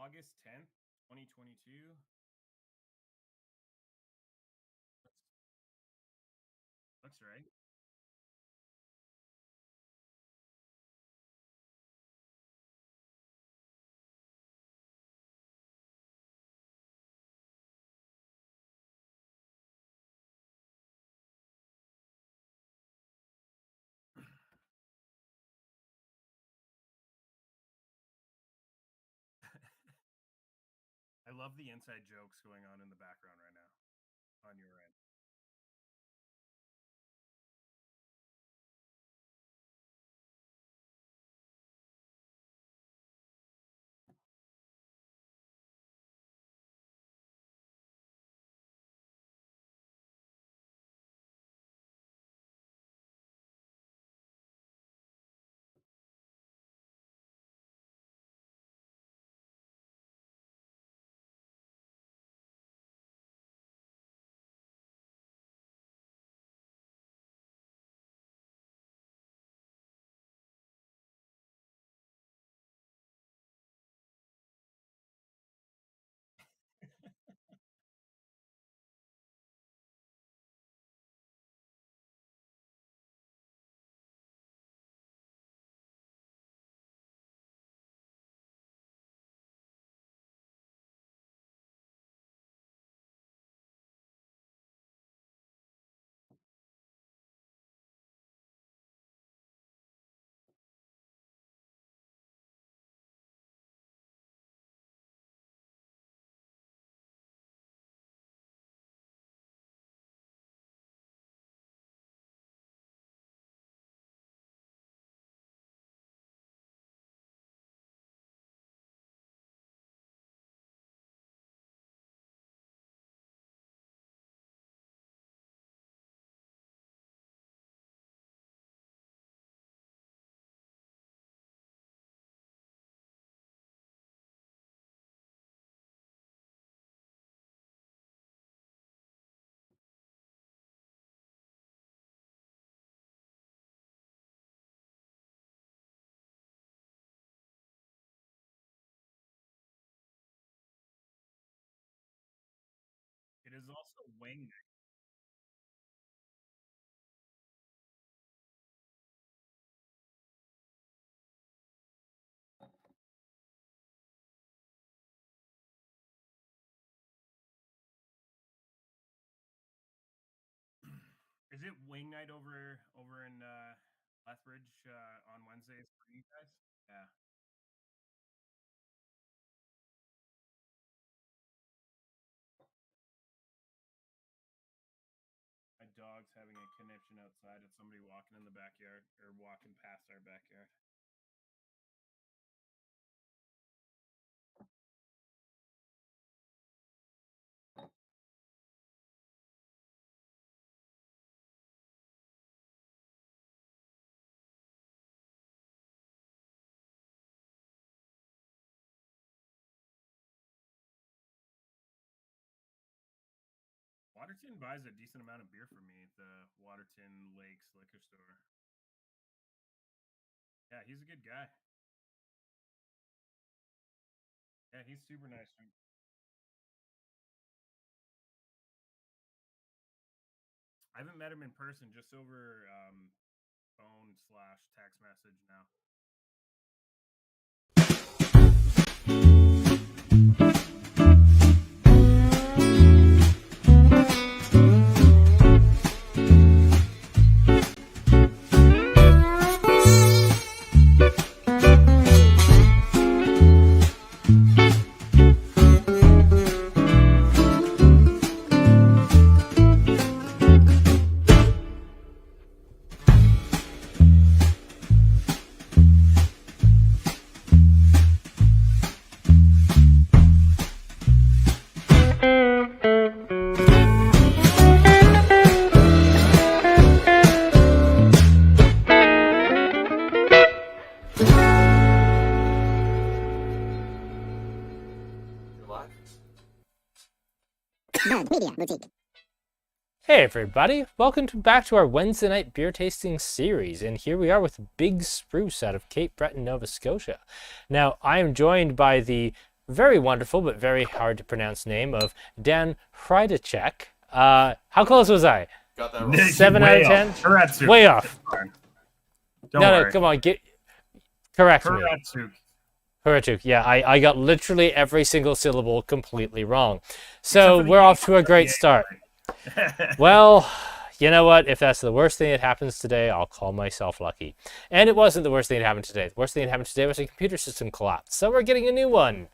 August 10th, 2022. Looks right. I love the inside jokes going on in the background right now on your end. It is also wing. Is it wing night over in Lethbridge on Wednesdays for you guys? Yeah. My dog's having a conniption outside at somebody walking in the backyard or walking past our backyard. Waterton buys a decent amount of beer for me, the Waterton Lakes liquor store. Yeah, he's a good guy. Yeah, he's super nice. I haven't met him in person, just over phone slash text message now. Media Boutique. Hey everybody, welcome back to our Wednesday night beer tasting series, and here we are with Big Spruce out of Cape Breton, Nova Scotia. Now, I am joined by the very wonderful but very hard to pronounce name of Dan Hrituc. How close was I? Got that wrong. 7 out of 10? Hrituc. Way off. Don't worry. No, come on, correct me. Hrituc. Hrituc. Yeah, I got literally every single syllable completely wrong. So we're off to a great start. Well, you know what? If that's the worst thing that happens today, I'll call myself lucky. And it wasn't the worst thing that happened today. The worst thing that happened today was a computer system collapse. So we're getting a new one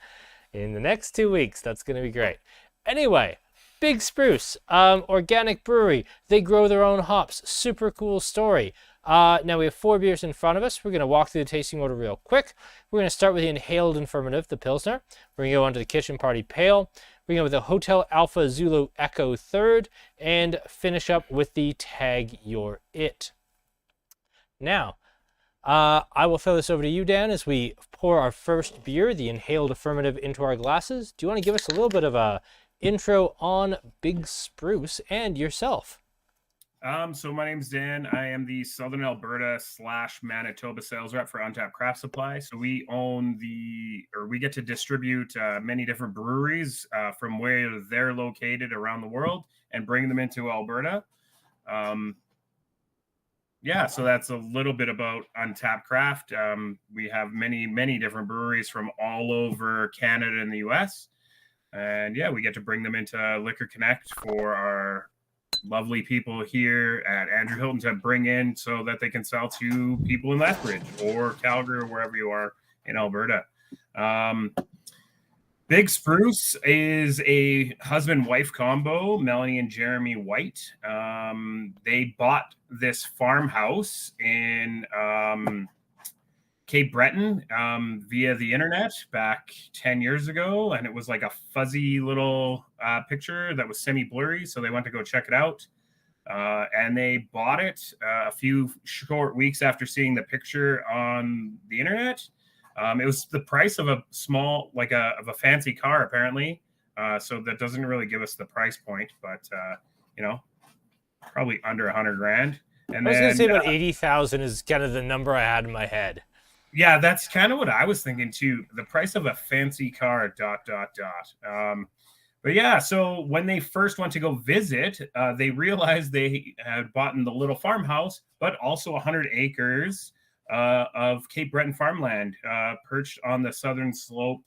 in the next 2 weeks. That's going to be great. Anyway, Big Spruce, organic brewery. They grow their own hops. Super cool story. Now we have 4 beers in front of us. We're going to walk through the tasting order real quick. We're going to start with the inhaled Affirmative, the Pilsner. We're going to go on to the Kitchen Party Pale. We're going to go with the Hotel Alpha Zulu Echo third, and finish up with the Tag Your It. Now, I will throw this over to you, Dan, as we pour our first beer, the inhaled Affirmative, into our glasses. Do you want to give us a little bit of a intro on Big Spruce and yourself? So my name's Dan. I am the Southern Alberta / Manitoba sales rep for UnTapped Craft Supply. So we we get to distribute many different breweries from where they're located around the world and bring them into Alberta. So that's a little bit about UnTapped Craft. We have many different breweries from all over Canada and the US. And we get to bring them into Liquor Connect for our lovely people here at Andrew Hilton to bring in so that they can sell to people in Lethbridge or Calgary or wherever you are in Alberta. Big Spruce is a husband-wife combo, Melanie and Jeremy White. They bought this farmhouse in Cape Breton via the internet back 10 years ago, and it was like a fuzzy little picture that was semi-blurry, so they went to go check it out, and they bought it a few short weeks after seeing the picture on the internet. It was the price of a small, of a fancy car, apparently, so that doesn't really give us the price point, but probably under $100,000. And I was going to say about 80,000 is kind of the number I had in my head. Yeah, that's kind of what I was thinking too. The price of a fancy car, ... So when they first went to go visit, they realized they had bought in the little farmhouse, but also 100 acres of Cape Breton farmland perched on the southern slope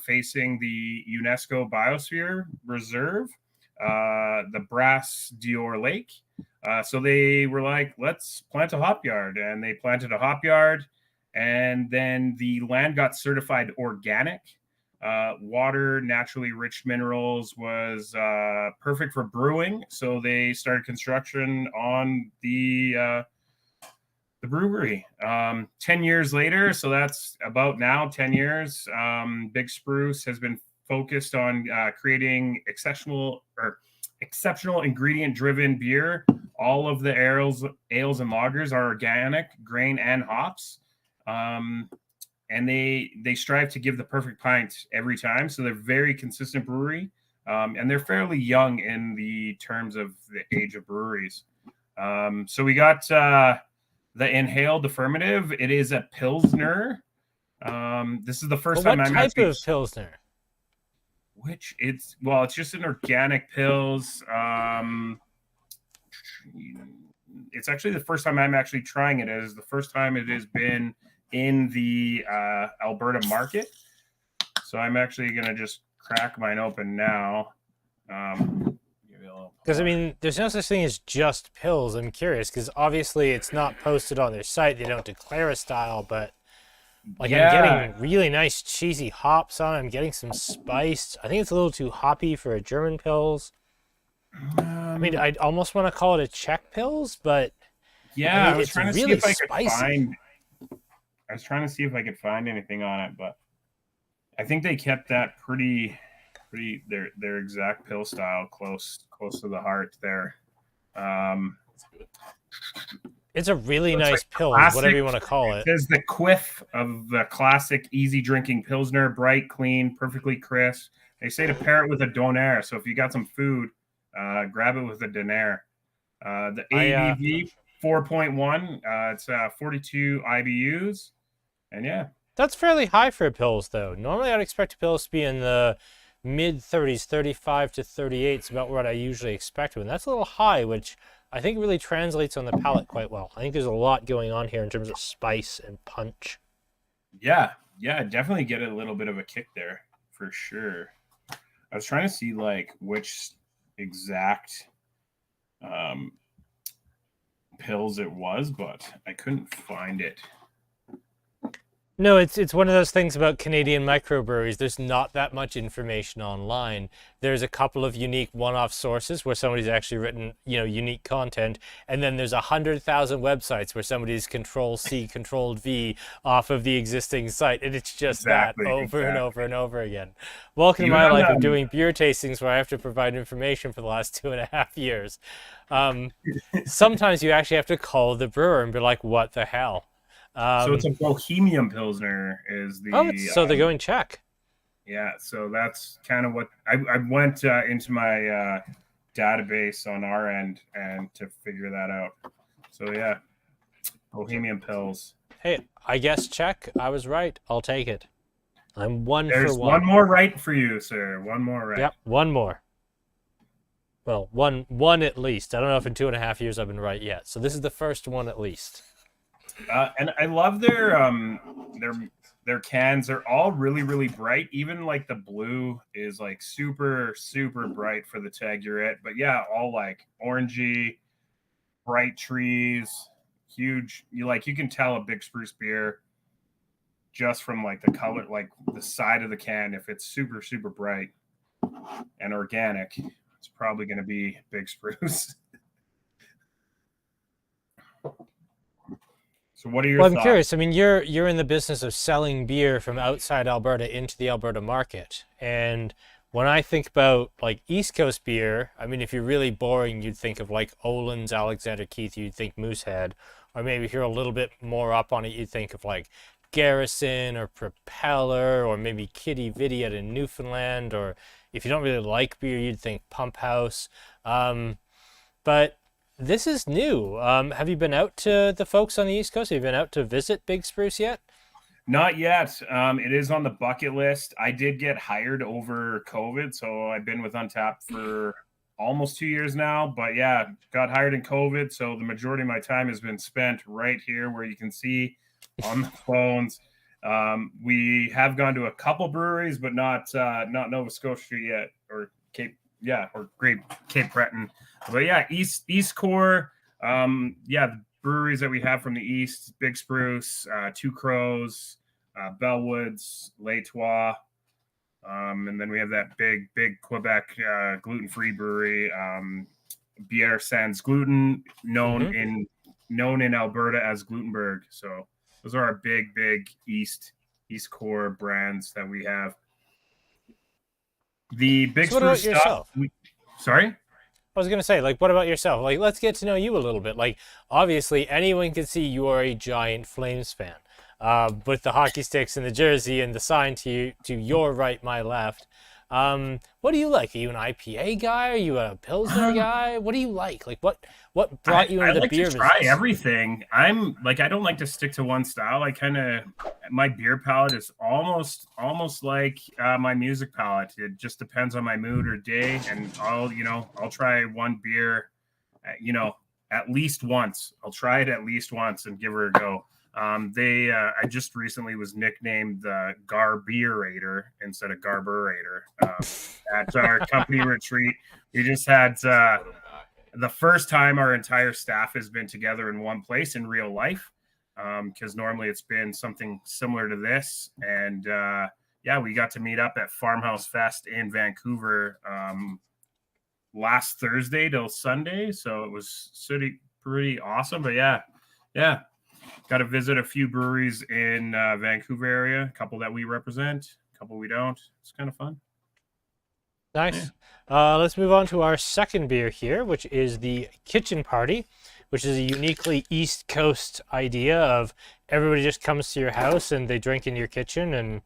facing the UNESCO Biosphere Reserve, the Brass Dior Lake. So they were like, let's plant a hop yard. And they planted a hop yard. And then the land got certified organic. Water, naturally rich minerals was perfect for brewing. So they started construction on the brewery. 10 years later, so that's about now 10 years, Big Spruce has been focused on creating exceptional ingredient-driven beer. All of the ales and lagers are organic, grain and hops. And they strive to give the perfect pint every time. So they're very consistent brewery. And they're fairly young in the terms of the age of breweries. So we got the inhaled Affirmative. It is a Pilsner. This is the first time I'm What type of Pilsner? It's just an organic Pils. It's actually the first time I'm actually trying it. It is the first time it has been in the Alberta market. So I'm actually going to just crack mine open now. Because, I mean, there's no such thing as just Pils. I'm curious, because obviously it's not posted on their site. They don't declare a style, but I'm getting really nice cheesy hops on it. I'm getting some spiced. I think it's a little too hoppy for a German Pils. I mean, I'd almost want to call it a Czech Pils, but I was trying to see if I could find... I was trying to see if I could find anything on it, but I think they kept that pretty their exact pill style close to the heart there. It's a really nice pill, whatever you want to call it. It is the quiff of the classic easy drinking Pilsner, bright, clean, perfectly crisp. They say to pair it with a doner. So if you got some food, grab it with a doner. The ABV 4.1. It's 42 IBUs. And That's fairly high for a Pils, though. Normally, I'd expect a Pils to be in the mid-30s, 35 to 38 is about what I usually expect. And that's a little high, which I think really translates on the palate quite well. I think there's a lot going on here in terms of spice and punch. Yeah, definitely get a little bit of a kick there for sure. I was trying to see like which exact pills it was, but I couldn't find it. No, it's one of those things about Canadian microbreweries. There's not that much information online. There's a couple of unique one-off sources where somebody's actually written, unique content, and then there's 100,000 websites where somebody's Control-C, Control-V off of the existing site, and it's just that over and over and over again. Welcome to my life of doing beer tastings where I have to provide information for the last 2.5 years. Sometimes you actually have to call the brewer and be like, "What the hell?" So it's a Bohemian Pilsner is the... so they're going Czech. Yeah, so that's kind of what... I went into my database on our end and to figure that out. So yeah, Bohemian Pils. Hey, I guess Czech. I was right. I'll take it. I'm There's for one. One more right for you, sir. One more right. Yep, one more. Well, one at least. I don't know if in 2.5 years I've been right yet. So this is the first one at least. And I love their cans. They're all really, really bright. Even like the blue is like super, super bright for the tag you're at. But yeah, all like orangey, bright trees, huge. You can tell a Big Spruce beer just from like the color, like the side of the can. If it's super, super bright and organic, it's probably going to be Big Spruce. So what are your thoughts? I'm curious. I mean, you're in the business of selling beer from outside Alberta into the Alberta market. And when I think about like East Coast beer, I mean, if you're really boring, you'd think of like Olin's, Alexander Keith, you'd think Moosehead. Or maybe if you're a little bit more up on it, you'd think of like Garrison or Propeller or maybe Kitty Vidi out in Newfoundland. Or if you don't really like beer, you'd think Pump House. But this is new. Have you been out to the folks on the East Coast? Have you been out to visit Big Spruce yet? Not yet. It is on the bucket list. I did get hired over COVID, so I've been with UnTapped for almost 2 years now. But yeah, got hired in COVID, so the majority of my time has been spent right here where you can see on the phones. We have gone to a couple breweries, but not Nova Scotia yet, or Cape Breton. But yeah, East Core. The breweries that we have from the East: Big Spruce, Two Crows, Bellwoods, Les Trois, and then we have that big Quebec gluten-free brewery, Bière Sans Gluten, known in Alberta as Glutenberg. So those are our big East Core brands that we have. The Big Spruce stuff. Sorry? I was going to say, like, what about yourself? Like, let's get to know you a little bit. Like, obviously, anyone can see you are a giant Flames fan. With the hockey sticks and the jersey and the sign to your right, my left. What do you like? Are you an IPA guy? Are you a Pilsner guy? What do you like? Like, what brought you into the beer business? I try everything. I don't like to stick to one style. My beer palate is almost like my music palate. It just depends on my mood or day, and I'll try one beer, at least once. I'll try it at least once and give her a go. I just recently was nicknamed the Garburator instead of Garburator at our company retreat. We just had the first time our entire staff has been together in one place in real life, because normally it's been something similar to this. And we got to meet up at Farmhouse Fest in Vancouver last Thursday till Sunday, so it was pretty awesome. But yeah. Got to visit a few breweries in Vancouver area, a couple that we represent, a couple we don't. It's kind of fun. Nice. Yeah. Let's move on to our second beer here, which is the Kitchen Party, which is a uniquely East Coast idea of everybody just comes to your house and they drink in your kitchen, and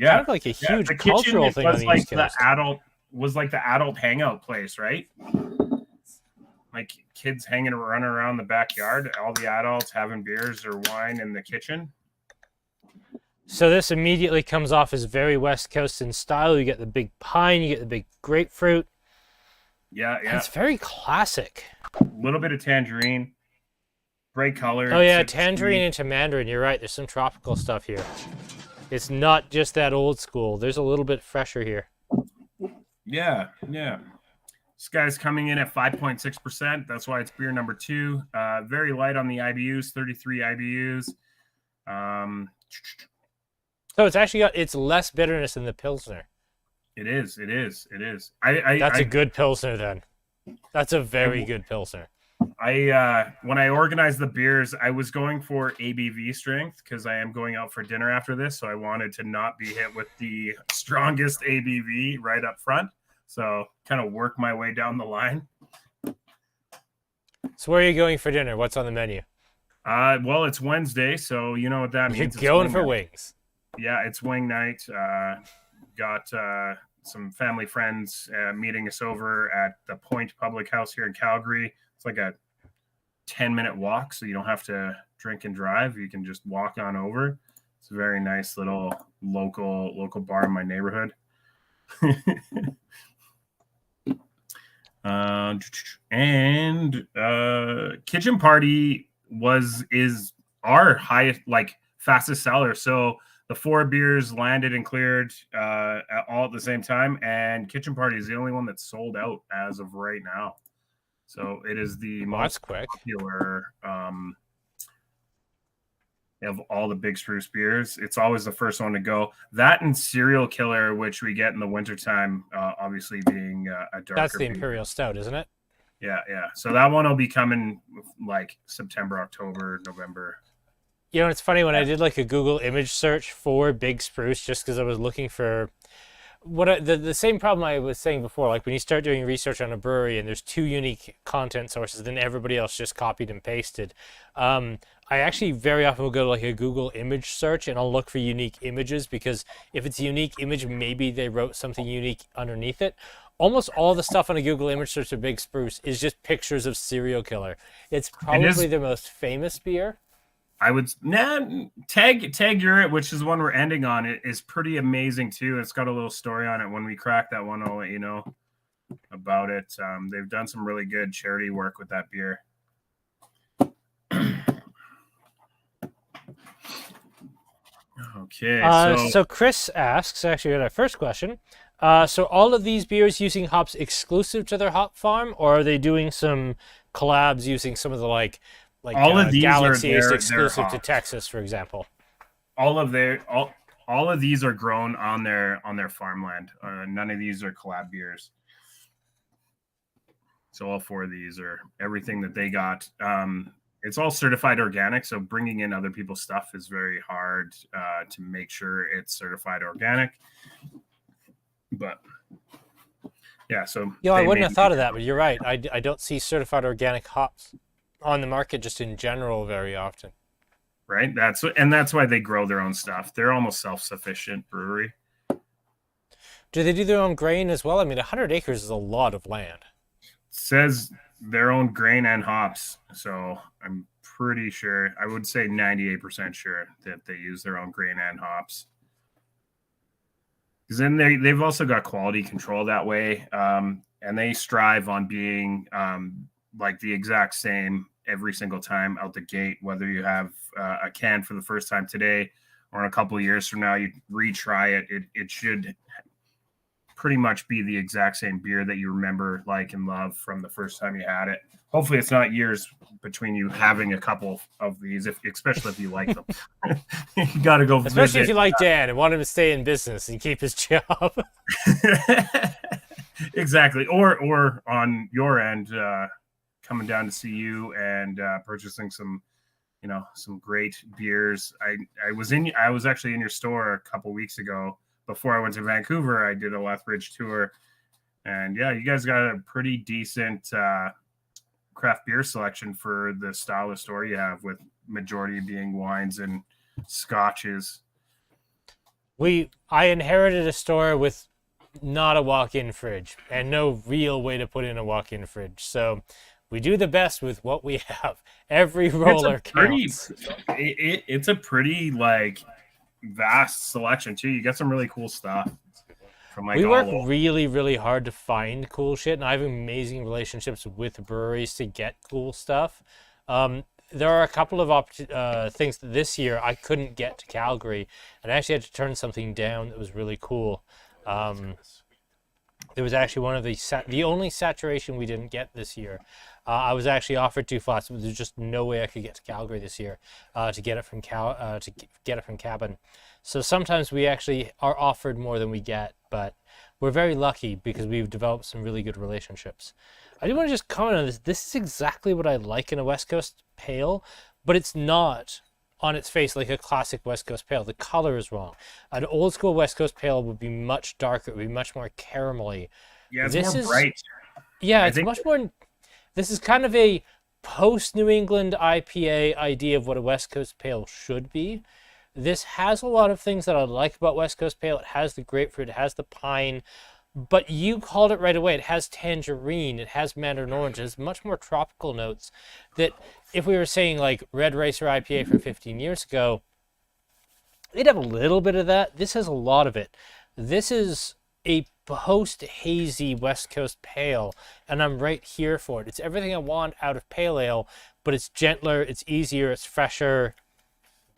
kind of like a huge cultural thing on the East Coast. Was like the adult hangout place, right? Like kids running around the backyard, all the adults having beers or wine in the kitchen. So this immediately comes off as very West Coast in style. You get the big pine, you get the big grapefruit. Yeah, And it's very classic. A little bit of tangerine, bright color. Oh yeah, tangerine into mandarin. You're right. There's some tropical stuff here. It's not just that old school. There's a little bit fresher here. Yeah. This guy's coming in at 5.6%. That's why it's beer number 2. Very light on the IBUs, 33 IBUs. So it's actually it's less bitterness than the Pilsner. It is. That's a good Pilsner then. That's a very good Pilsner. When I organized the beers, I was going for ABV strength because I am going out for dinner after this. So I wanted to not be hit with the strongest ABV right up front. So kind of work my way down the line. So where are you going for dinner? What's on the menu? Well, it's Wednesday, so you know what that means. You're going for wings. Yeah, it's wing night. Got some family friends meeting us over at the Point Public House here in Calgary. It's like a 10-minute walk, so you don't have to drink and drive. You can just walk on over. It's a very nice little local bar in my neighborhood. Kitchen Party is our highest, fastest seller. So the 4 beers landed and cleared all at the same time, and Kitchen Party is the only one that's sold out as of right now. So it is the most popular of all the Big Spruce beers. It's always the first one to go. That and Serial Killer, which we get in the wintertime, obviously being a darker That's the beer. Imperial Stout, isn't it? Yeah. So that one will be coming like September, October, November. You know, it's funny when I did like a Google image search for Big Spruce, just because I was looking for the same problem I was saying before. Like when you start doing research on a brewery and there's 2 unique content sources, then everybody else just copied and pasted. I actually very often will go to like a Google image search and I'll look for unique images, because if it's a unique image, maybe they wrote something unique underneath it. Almost all the stuff on a Google image search of Big Spruce is just pictures of Serial Killer. It's probably the most famous beer. I would tag Urate, which is the one we're ending on. It is pretty amazing too. It's got a little story on it. When we crack that one, I'll let you know about it. They've done some really good charity work with that beer. Okay. So Chris asks, actually, our first question. So all of these beers using hops exclusive to their hop farm, or are they doing some collabs using some of the like all of these Galaxy is exclusive to Texas, for example? All of these are grown on their farmland. None of these are collab beers. So all 4 of these are everything that they got. It's all certified organic, so bringing in other people's stuff is very hard to make sure it's certified organic. But yeah, so I wouldn't have thought of that, but you're right. I don't see certified organic hops on the market just in general very often. Right. That's why they grow their own stuff. They're almost self-sufficient brewery. Do they do their own grain as well? I mean, 100 acres is a lot of land. It says their own grain and hops. So I'm pretty sure, I would say 98% sure that they use their own grain and hops. Because then they've also got quality control that way. And they strive on being like the exact same every single time out the gate, whether you have a can for the first time today or in a couple of years from now, you retry it. It should pretty much be the exact same beer that you remember, like, and love from the first time you had it. Hopefully it's not years between you having a couple of these, especially if you like them. You got to go especially visit. If you like Dan and want him to stay in business and keep his job. Exactly. Or on your end, coming down to see you and purchasing some great beers. I was actually in your store a couple weeks ago before I went to Vancouver. I did a Lethbridge tour, and yeah, you guys got a pretty decent craft beer selection for the style of store you have, with majority being wines and scotches. I inherited a store with not a walk-in fridge and no real way to put in a walk-in fridge, so we do the best with what we have. Every roller counts. It's a pretty vast selection too. You get some really cool stuff from like We all work over. really, really hard to find cool shit, and I have amazing relationships with breweries to get cool stuff. There are a couple of things that this year I couldn't get to Calgary, and I actually had to turn something down that was really cool. There was actually one of the only saturation we didn't get this year. I was actually offered 2 flats, but there's just no way I could get to Calgary this year to get it from Cabin. So sometimes we actually are offered more than we get, but we're very lucky because we've developed some really good relationships. I do want to just comment on this. This is exactly what I like in a West Coast pale, but it's not on its face like a classic West Coast pale. The color is wrong. An old school West Coast pale would be much darker. It would be much more caramelly. Yeah, it's more bright. Yeah, it's much more. This is kind of a post New England IPA idea of what a West Coast pale should be. This has a lot of things that I like about West Coast pale. It has the grapefruit, it has the pine, but you called it right away. It has tangerine, it has mandarin orange, it has much more tropical notes that if we were saying like Red Racer IPA from 15 years ago, it'd have a little bit of that. This has a lot of it. This is a post-hazy West Coast pale, and I'm right here for it. It's everything I want out of pale ale, but it's gentler, it's easier, it's fresher.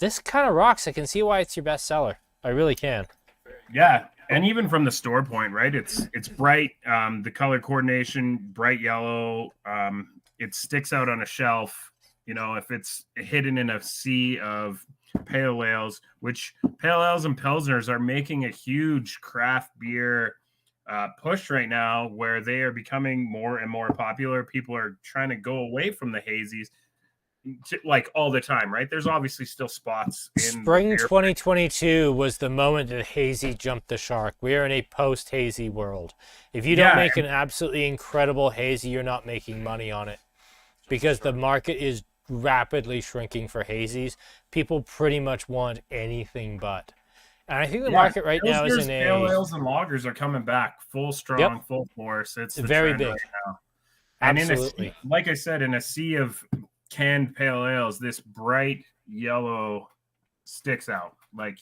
This kind of rocks. I can see why it's your best seller. I really can. Yeah, and even from the store point, right? It's bright. The color coordination, bright yellow. It sticks out on a shelf. You know, if it's hidden in a sea of pale ales, which pale ales and pilsners are making a huge craft beer push right now, where they are becoming more and more popular. People are trying to go away from the hazies. Like all the time, right? There's obviously still spots in spring 2022 was the moment that hazy jumped the shark. We are in a post-hazy world. If you don't make an absolutely incredible hazy, you're not making money on it because the market is rapidly shrinking for hazies. People pretty much want anything but. And I think the market right now is in pale ales and lagers are coming back full strong, full force. It's the very big right now. And absolutely. Like I said, in a sea of canned pale ales, this bright yellow sticks out. Like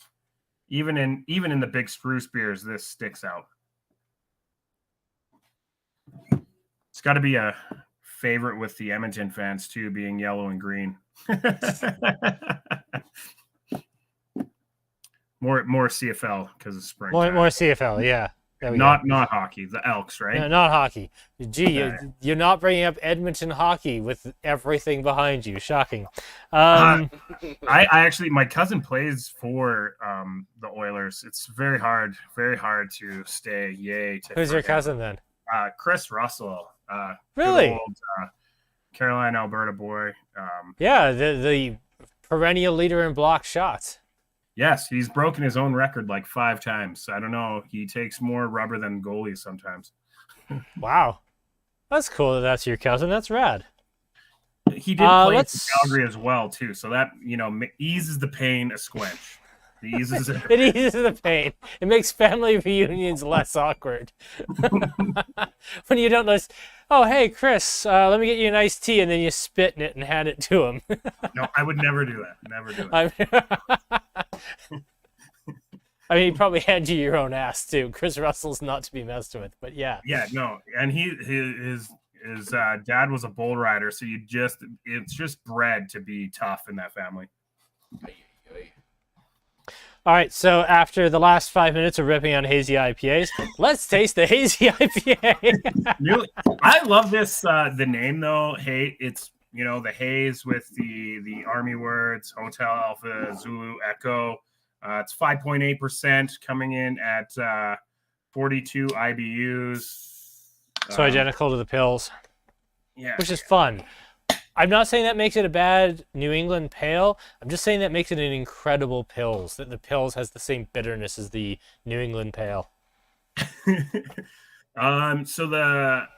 even in the Big Spruce beers, this sticks out. It's got to be a favorite with the Edmonton fans too, being yellow and green. more CFL because of spring. More CFL, yeah. Not hockey, the Elks, right? No, not hockey. Gee, you're not bringing up Edmonton hockey with everything behind you. Shocking. I actually, my cousin plays for the Oilers. It's very hard to stay. Who's your cousin then? Chris Russell. Really? Old, Carolina, Alberta boy. Yeah, the perennial leader in block shots. Yes, he's broken his own record like 5 times. I don't know. He takes more rubber than goalies sometimes. Wow. That's cool that's your cousin. That's rad. He did play in Calgary as well, too. So that, eases the pain a squinch. It eases the pain. It makes family reunions less awkward. When you don't know, oh, hey, Chris, let me get you an iced tea, and then you spit in it and hand it to him. No, I would never do that. Never do it. I mean, he probably hand you your own ass, too. Chris Russell's not to be messed with, but yeah. Yeah, no. And his dad was a bull rider, so it's just bred to be tough in that family. All right, so after the last 5 minutes of ripping on hazy IPAs, let's taste the hazy IPA. I love this, the name though. Hey, it's the haze with the army words, Hotel Alpha Zulu Echo. It's 5.8% coming in at 42 IBUs. So identical to the pills. Yeah, which is fun. I'm not saying that makes it a bad New England pale. I'm just saying that makes it an incredible pills, that the pills has the same bitterness as the New England pale. So the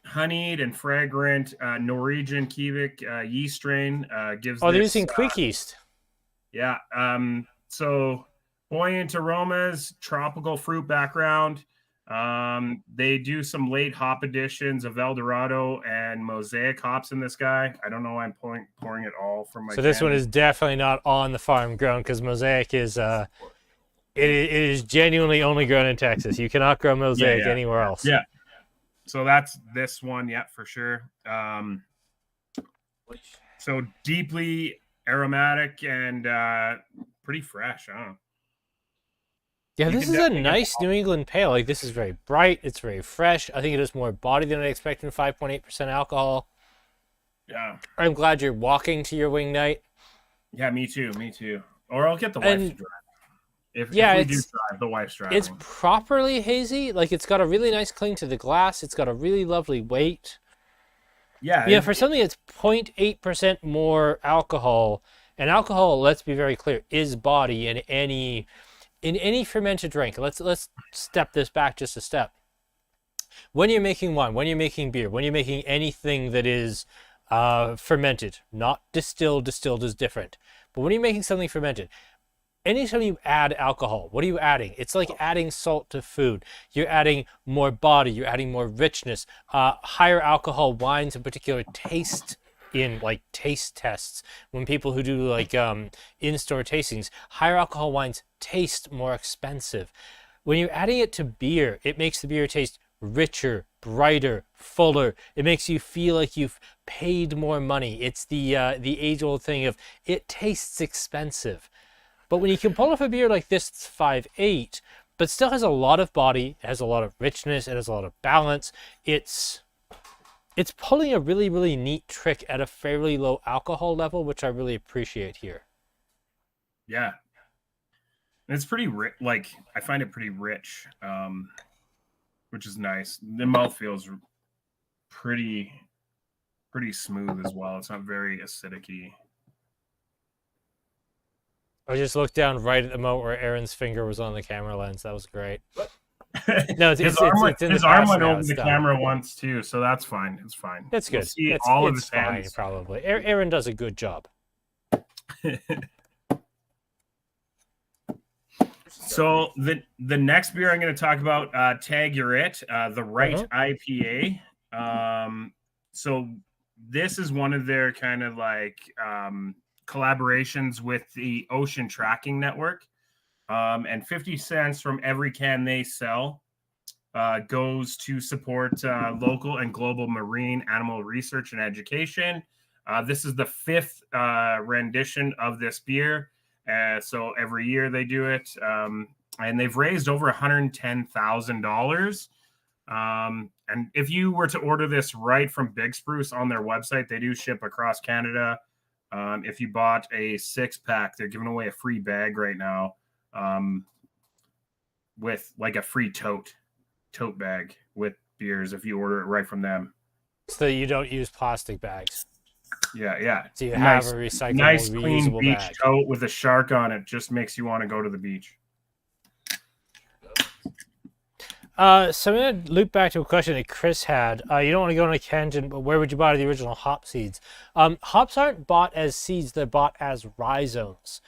honeyed and fragrant Norwegian Kivik yeast strain gives they're using quick yeast. Yeah. So buoyant aromas, tropical fruit background, They do some late hop additions of Eldorado and Mosaic hops in this guy. I don't know why I'm pouring it all from my So this one can. is definitely not on the farm grown, because Mosaic is it is genuinely only grown in Texas. You cannot grow Mosaic anywhere else. Yeah. So that's this one, yeah, for sure. So deeply aromatic and pretty fresh, huh? Yeah, this is a nice New England pale. Like, this is very bright. It's very fresh. I think it has more body than I expected in 5.8% alcohol. Yeah. I'm glad you're walking to your wing night. Yeah, me too. Or I'll get the wife to drive. If we do drive, the wife's driving. It's properly hazy. Like, it's got a really nice cling to the glass. It's got a really lovely weight. Yeah, for something that's 0.8% more alcohol, and alcohol, let's be very clear, is body in any fermented drink. Let's step this back just a step. When you're making wine, when you're making beer, when you're making anything that is fermented, not distilled is different. But when you're making something fermented, anytime you add alcohol, what are you adding? It's like adding salt to food. You're adding more body, you're adding more richness. Higher alcohol wines in particular taste in like taste tests. When people who do like in-store tastings, higher alcohol wines taste more expensive. When you're adding it to beer, it makes the beer taste richer, brighter, fuller. It makes you feel like you've paid more money. It's the age-old thing of it tastes expensive. But when you can pull off a beer like this, it's 5.8, but still has a lot of body, it has a lot of richness, it has a lot of balance. It's pulling a really, really neat trick at a fairly low alcohol level, which I really appreciate here. Yeah. And it's pretty rich. Like, I find it pretty rich, which is nice. The mouth feels pretty smooth as well. It's not very acidic-y. I just looked down right at the moment where Aaron's finger was on the camera lens. That was great. No, his arm went over the camera once too, so that's fine. It's fine. That's good. See all of his fine, hands. Probably. Aaron does a good job. So the next beer I'm going to talk about, Tag Your It, the Right IPA. So this is one of their kind of like collaborations with the Ocean Tracking Network, and 50 cents from every can they sell goes to support local and global marine animal research and education. This is the 5th rendition of this beer, so every year they do it, and they've raised over $110,000. And if you were to order this right from Big Spruce on their website, they do ship across Canada. If you bought a 6-pack, they're giving away a free bag right now, with like a free tote bag with beers if you order it right from them. So you don't use plastic bags. Yeah. So you have a recyclable, nice clean beach bag. tote with a shark on it. Just makes you want to go to the beach. So I'm going to loop back to a question that Chris had. You don't want to go on a tangent, but where would you buy the original hop seeds? Hops aren't bought as seeds, they're bought as rhizomes,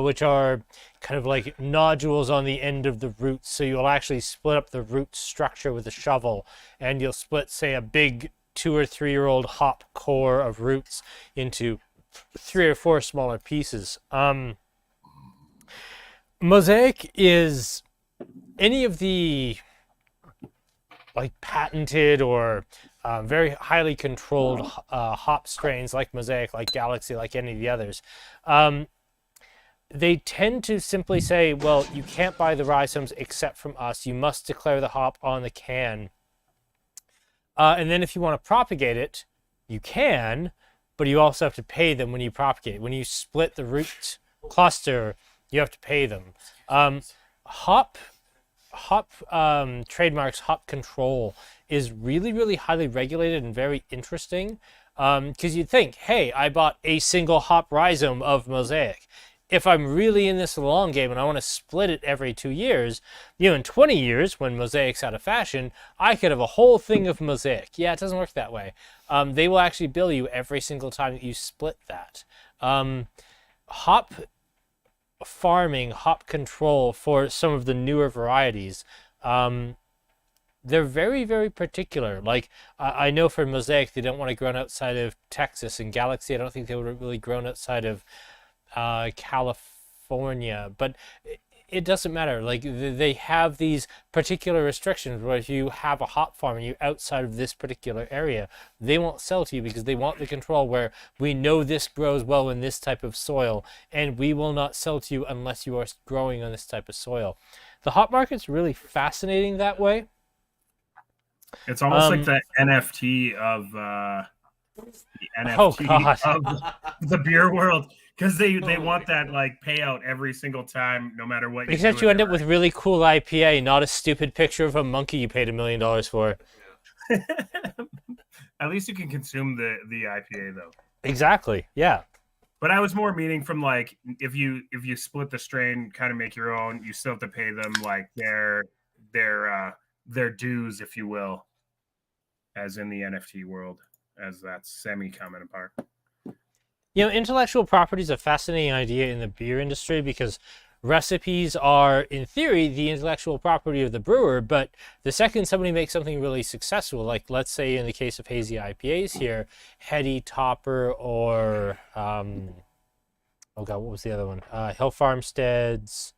which are kind of like nodules on the end of the roots. So you'll actually split up the root structure with a shovel, and you'll split, say, a big 2 or 3 year old hop core of roots into 3 or 4 smaller pieces. Mosaic is any of the like patented or very highly controlled hop strains like Mosaic, like Galaxy, like any of the others. They tend to simply say, well, you can't buy the rhizomes except from us. You must declare the hop on the can. And then if you want to propagate it, you can, but you also have to pay them when you propagate. When you split the root cluster, you have to pay them. Hop trademarks, hop control is really, really highly regulated and very interesting, because you'd think, hey, I bought a single hop rhizome of Mosaic. If I'm really in this long game and I want to split it every 2 years, in 20 years, when Mosaic's out of fashion, I could have a whole thing of Mosaic. Yeah, it doesn't work that way. They will actually bill you every single time that you split that. Hop farming, hop control for some of the newer varieties they're very, very particular. Like, I know for Mosaic, they don't want to grown outside of Texas, and Galaxy, I don't think they would have really grown outside of California, but it doesn't matter. Like, they have these particular restrictions where if you have a hop farm and you're outside of this particular area, they won't sell to you because they want the control where we know this grows well in this type of soil, and we will not sell to you unless you are growing on this type of soil. The hop market's really fascinating that way. It's almost like the NFT of the of the beer world, because they want that like payout every single time, no matter what. Except you end up with really cool IPA, not a stupid picture of a monkey you paid $1 million for. At least you can consume the IPA though. Exactly. Yeah. But I was more meaning from like if you split the strain, kind of make your own, you still have to pay them like their dues, if you will, as in the NFT world, as that's semi-coming apart. You know, intellectual property is a fascinating idea in the beer industry because recipes are, in theory, the intellectual property of the brewer, but the second somebody makes something really successful, like let's say in the case of hazy IPAs here, H.A.Z.E, Topper, or, oh God, what was the other one? Hill Farmstead's,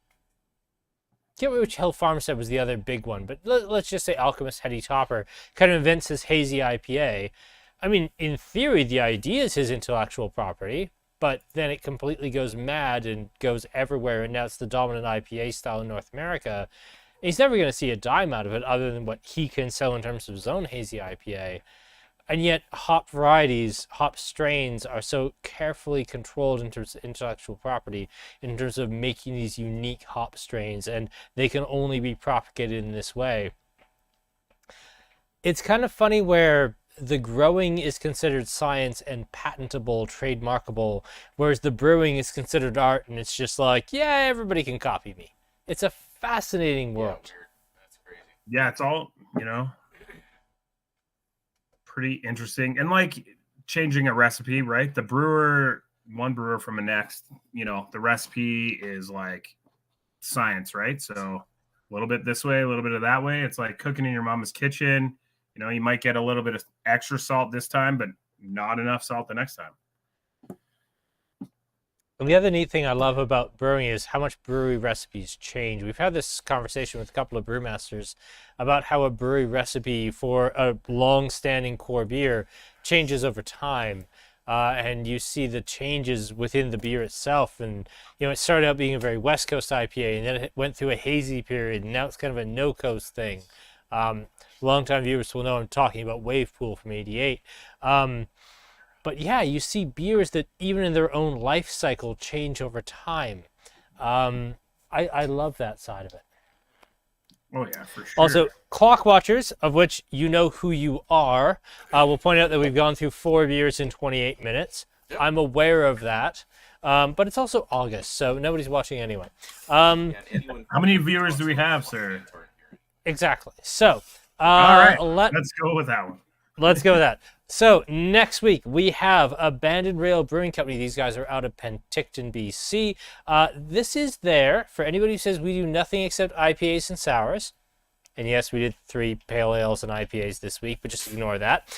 I can't remember which Hill Farmstead was the other big one, but let's just say Alchemist H.A.Z.E Topper kind of invents this hazy IPA. I mean, in theory, the idea is his intellectual property, but then it completely goes mad and goes everywhere, and now it's the dominant IPA style in North America. He's never going to see a dime out of it other than what he can sell in terms of his own hazy IPA. And yet, hop varieties, hop strains are so carefully controlled in terms of intellectual property, in terms of making these unique hop strains, and they can only be propagated in this way. It's kind of funny where the growing is considered science and patentable, trademarkable, whereas the brewing is considered art, and it's just like, yeah, everybody can copy me. It's a fascinating world. Yeah, that's crazy. Yeah, it's all, pretty interesting. And like changing a recipe, right? One brewer from the next, the recipe is like science, right? So a little bit this way, a little bit of that way. It's like cooking in your mama's kitchen. You might get a little bit of extra salt this time, but not enough salt the next time. And the other neat thing I love about brewing is how much brewery recipes change. We've had this conversation with a couple of brewmasters about how a brewery recipe for a long-standing core beer changes over time. And you see the changes within the beer itself. And, it started out being a very West Coast IPA, and then it went through a hazy period, and now it's kind of a no-coast thing. Longtime viewers will know I'm talking about Wave Pool from '88. But yeah, you see beers that even in their own life cycle change over time. I love that side of it. Oh yeah, for sure. Also, clock watchers, of which you know who you are, will point out that we've gone through 4 beers in 28 minutes. Yep. I'm aware of that. But it's also August, so nobody's watching anyway. How many viewers do we have, sir? Exactly. So, all right, let's go with that one. Let's go with that. So, next week, we have Abandoned Rail Brewing Company. These guys are out of Penticton, BC. This is there for anybody who says we do nothing except IPAs and sours. And yes, we did 3 pale ales and IPAs this week, but just ignore that.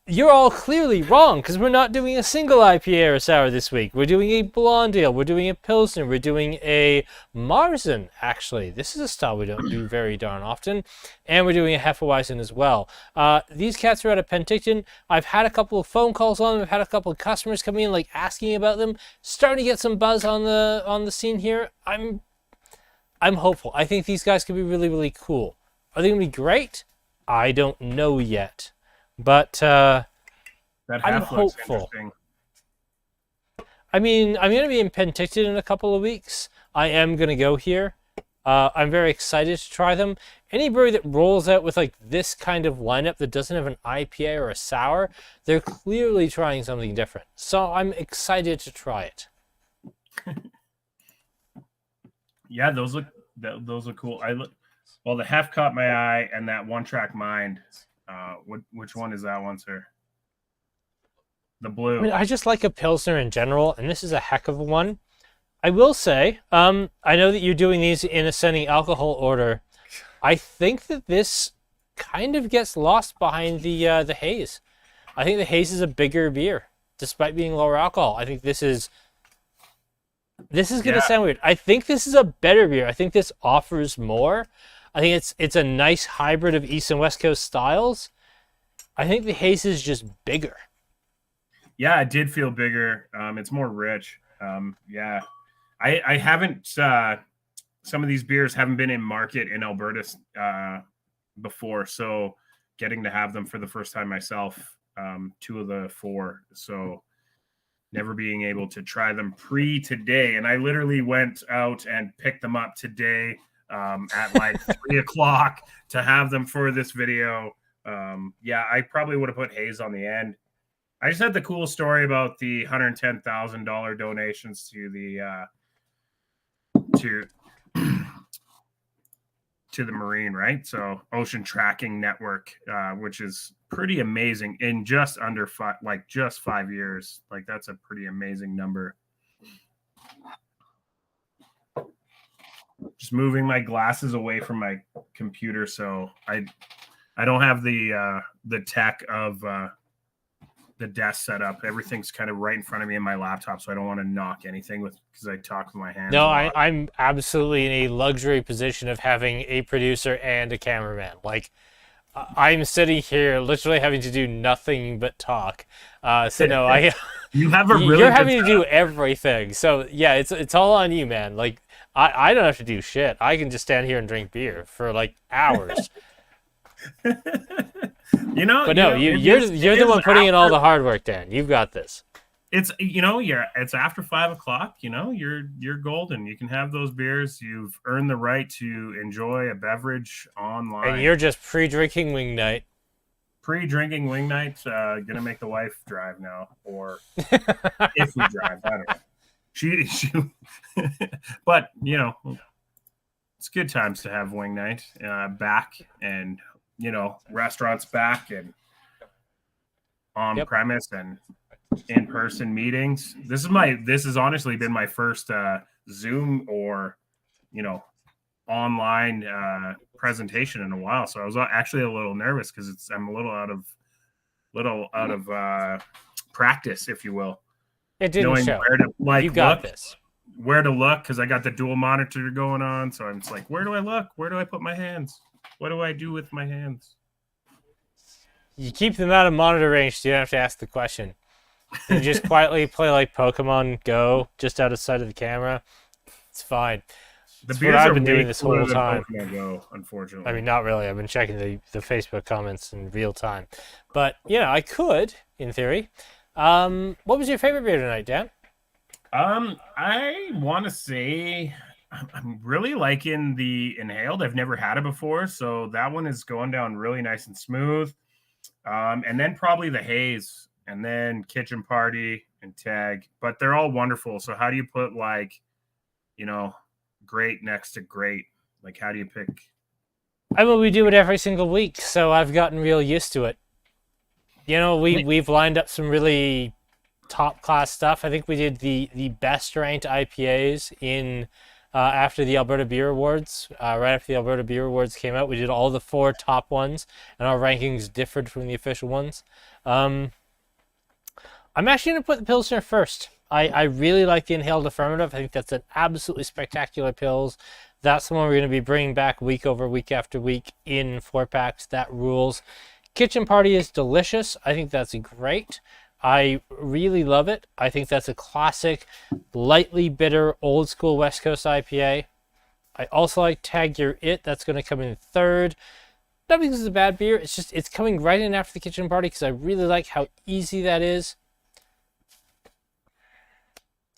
You're all clearly wrong because we're not doing a single IPA or sour this week. We're doing a blonde ale. We're doing a Pilsner. We're doing a Marzen, actually. This is a style we don't do very darn often. And we're doing a Hefeweizen as well. These cats are out of Penticton. I've had a couple of phone calls on them. I've had a couple of customers coming in, asking about them. Starting to get some buzz on the scene here. I'm hopeful. I think these guys could be really, really cool. Are they going to be great? I don't know yet. But I'm hopeful. I mean, I'm going to be in Penticton in a couple of weeks. I am going to go here. I'm very excited to try them. Any brewery that rolls out with this kind of lineup that doesn't have an IPA or a sour, they're clearly trying something different. So I'm excited to try it. Yeah, those look cool. The Hef caught my eye, and that One Track Mind. Which one is that one, sir? The blue. I mean, I just like a Pilsner in general, and this is a heck of a one. I will say, I know that you're doing these in ascending alcohol order. I think that this kind of gets lost behind the H.A.Z.E. I think the H.A.Z.E is a bigger beer, despite being lower alcohol. I think this is gonna sound weird. I think this is a better beer. I think this offers more. I think it's a nice hybrid of East and West Coast styles. I think the H.A.Z.E is just bigger. Yeah, it did feel bigger. It's more rich. Yeah, I haven't. Some of these beers haven't been in market in Alberta before, so getting to have them for the first time myself. 2 of the 4. So never being able to try them pre today. And I literally went out and picked them up today at like 3 o'clock to have them for this video. Yeah, I probably would have put H.A.Z.E on the end. I just had the cool story about the $110,000 donations to the to the Marine, right? So Ocean Tracking Network, which is pretty amazing in just under 5 years. Like that's a pretty amazing number. Just moving my glasses away from my computer, so I don't have the tech of the desk set up. Everything's kind of right in front of me in my laptop, so I don't want to knock anything because I talk with my hands. No, I'm absolutely in a luxury position of having a producer and a cameraman. Like, I'm sitting here literally having to do nothing but talk. So no, you have a really you're having to do everything. So yeah, it's all on you, man. Like, I don't have to do shit. I can just stand here and drink beer for like hours. But no, you're the one putting in all the hard work, Dan. You've got this. It's it's after 5 o'clock. You're golden. You can have those beers. You've earned the right to enjoy a beverage online. And you're just pre-drinking wing night. Pre-drinking wing night. Gonna make the wife drive now, or if we drive, I don't know. She but it's good times to have wing night back, and restaurants back and on premise and in-person meetings. This has honestly been my first Zoom or online presentation in a while, so I was actually a little nervous because I'm a little out of practice, if you will. It didn't knowing show. Where to, you got this. Where to look, because I got the dual monitor going on, so I'm just like, where do I look? Where do I put my hands? What do I do with my hands? You keep them out of monitor range, so you don't have to ask the question. You just quietly play like Pokemon Go, just out of sight of the camera. It's fine. That's what I've been doing this whole time. Go, unfortunately. I mean, not really. I've been checking the Facebook comments in real time. But, I could, in theory. What was your favorite beer tonight, Dan? I want to say I'm really liking the Inhaled. I've never had it before, so that one is going down really nice and smooth. And then probably the H.A.Z.E, and then Kitchen Party and Tag, but they're all wonderful. So how do you put great next to great? Like, how do you pick? We do it every single week, so I've gotten real used to it. We've lined up some really top class stuff. I think we did the best ranked IPAs in after the Alberta Beer Awards. Right after the Alberta Beer Awards came out, we did all the 4 top ones, and our rankings differed from the official ones. I'm actually going to put the Pilsner first. I really like the Inhaled Affirmative. I think that's an absolutely spectacular Pils. That's the one we're going to be bringing back week over week after week in 4-packs. That rules. Kitchen Party is delicious. I think that's great. I really love it. I think that's a classic, lightly bitter, old school West Coast IPA. I also like Tag Your It. That's going to come in third. Not because it's a bad beer. It's coming right in after the Kitchen Party because I really like how easy that is.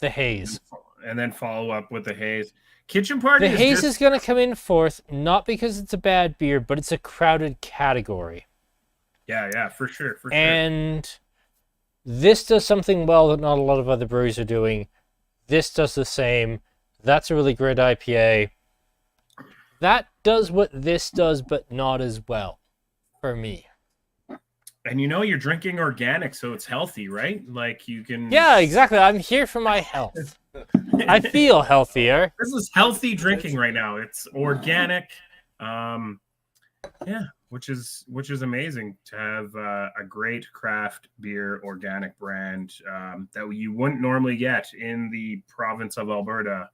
The H.A.Z.E. And then follow up with the H.A.Z.E. Kitchen Party. The H.A.Z.E. is going to come in fourth, not because it's a bad beer, but it's a crowded category. Yeah, for sure. And this does something well that not a lot of other breweries are doing. This does the same. That's a really great IPA. That does what this does, but not as well for me. And you're drinking organic, so it's healthy, right? Like you can... Yeah, exactly. I'm here for my health. I feel healthier. This is healthy drinking right now. It's organic. Yeah, which is amazing to have a great craft beer organic brand that you wouldn't normally get in the province of Alberta.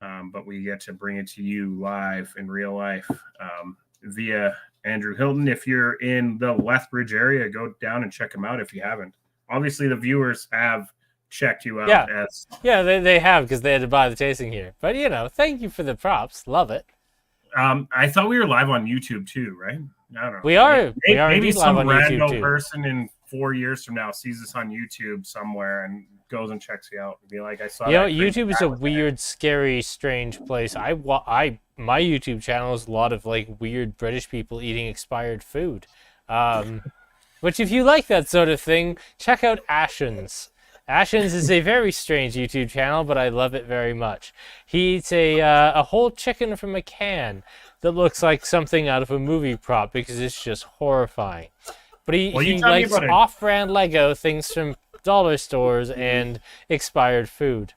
But we get to bring it to you live in real life via Andrew Hilton. If you're in the Lethbridge area, go down and check him out if you haven't. Obviously, the viewers have checked you out. Yeah, they have, because they had to buy the tasting here. But, thank you for the props. Love it. I thought we were live on YouTube too, right? I don't know. We are Maybe some live on YouTube rando too. person in 4 years from now sees us on YouTube somewhere and goes and checks you out and be like, I saw that. YouTube is a weird, scary, strange place. My YouTube channel is a lot of like weird British people eating expired food. Which, if you like that sort of thing, check out H.A.Z.E. H.A.Z.E is a very strange YouTube channel, but I love it very much. He eats a whole chicken from a can that looks like something out of a movie prop because it's just horrifying. But he likes off-brand Lego, things from dollar stores, and expired food.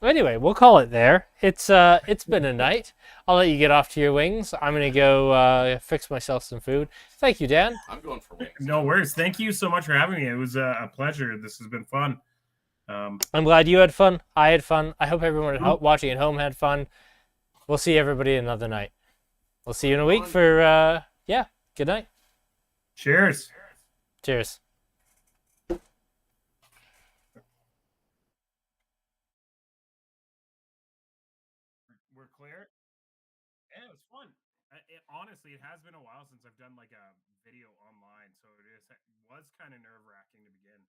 Anyway, we'll call it there. It's been a night. I'll let you get off to your wings. I'm gonna go fix myself some food. Thank you, Dan. I'm going for wings. No worries. Thank you so much for having me. It was a pleasure. This has been fun. I'm glad you had fun. I had fun. I hope everyone watching at home had fun. We'll see everybody another night. We'll see you in a week for good night. Cheers. Cheers. We're clear. Yeah, it was fun. Honestly, it has been a while since I've done like a video online, so it was kind of nerve-wracking to begin.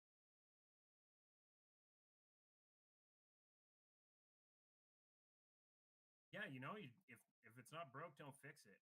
Yeah, if it's not broke, don't fix it.